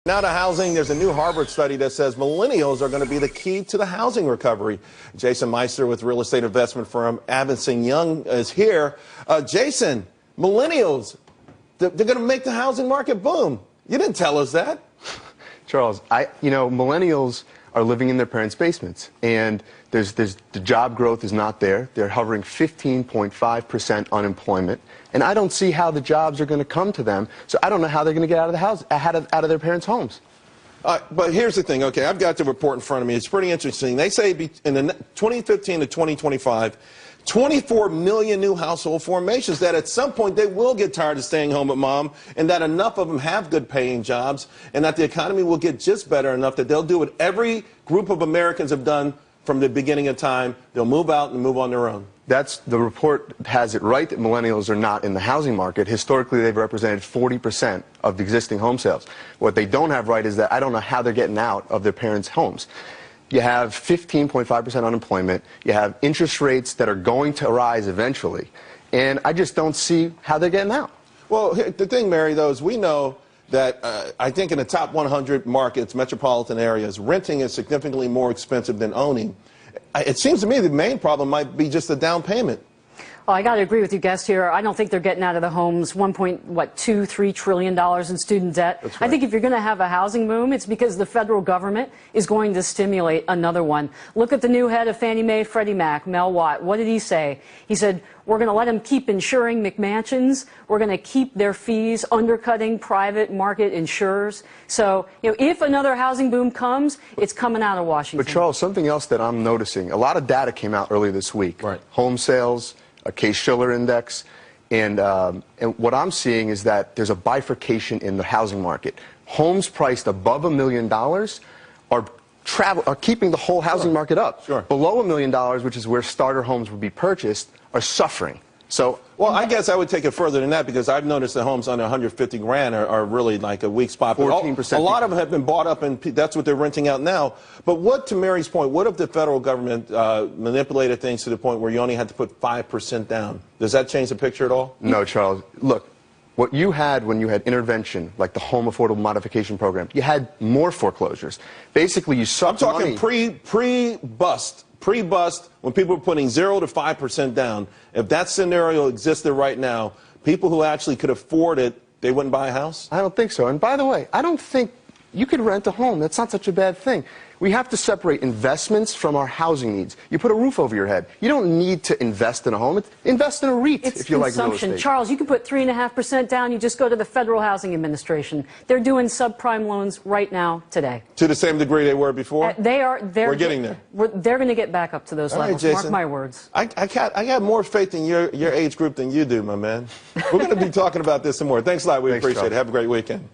Now to housing, there's a new Harvard study that says millennials are going to be the key to the housing recovery. Jason Meister with real estate investment firm Avison Young is here. Jason, millennials, they're going to make the housing market boom. You didn't tell us that. Charles, millennials are living in their parents' basements, and the job growth is not there. They're hovering 15.5% unemployment, and I don't see how the jobs are going to come to them. So I don't know how they're going to get out of the house, out of their parents' homes. But here's the thing. Okay, I've got the report in front of me. It's pretty interesting. They say in the 2015 to 2025. 24 million new household formations, that at some point they will get tired of staying home with mom, and that enough of them have good paying jobs, and that the economy will get just better enough that they'll do what every group of Americans have done from the beginning of time. They'll move out and move on their own. The report has it right that millennials are not in the housing market. Historically, they've represented 40% of the existing home sales. What they don't have right is that I don't know how they're getting out of their parents' homes. You have 15.5% unemployment. You have interest rates that are going to rise eventually. And I just don't see how they're getting out. Well, the thing, Mary, though, is we know that I think in the top 100 markets, metropolitan areas, renting is significantly more expensive than owning. It seems to me the main problem might be just the down payment. Well, I got to agree with you, guest here. I don't think they're getting out of the homes $1.3 trillion in student debt. That's right. I think if you're going to have a housing boom, it's because the federal government is going to stimulate another one. Look at the new head of Fannie Mae, Freddie Mac, Mel Watt. What did he say? He said, we're going to let them keep insuring McMansions. We're going to keep their fees undercutting private market insurers. So, if another housing boom comes, it's coming out of Washington. But, Charles, something else that I'm noticing, a lot of data came out earlier this week. Right. Home sales, a Case-Shiller index, and what I'm seeing is that there's a bifurcation in the housing market. Homes priced above $1 million are keeping the whole housing market up. Sure. Below $1 million, which is where starter homes would be purchased, are suffering. So, well, I guess I would take it further than that, because I've noticed that homes under 150 grand are really like a weak spot. 14%. A lot of them have been bought up, and that's what they're renting out now. But what, to Mary's point, what if the federal government manipulated things to the point where you only had to put 5% down? Does that change the picture at all? No, Charles. Look, what you had when you had intervention, like the Home Affordable Modification Program, you had more foreclosures. Basically, you sucked money. I'm talking pre-bust. Pre-bust, when people were putting 0 to 5% down. If that scenario existed right now, people who actually could afford it, they wouldn't buy a house? I don't think so. And by the way, I don't think you could rent a home. That's not such a bad thing. We have to separate investments from our housing needs. You put a roof over your head. You don't need to invest in a home. Invest in a REIT if you like real estate. Charles, you can put 3.5% down. You just go to the Federal Housing Administration. They're doing subprime loans right now, today. To the same degree they were before? We're getting there. They're going to get back up to those levels. Right, Jason. Mark my words. I got more faith in your age group than you do, my man. We're going to be talking about this some more. Thanks a lot. We appreciate it. Have a great weekend.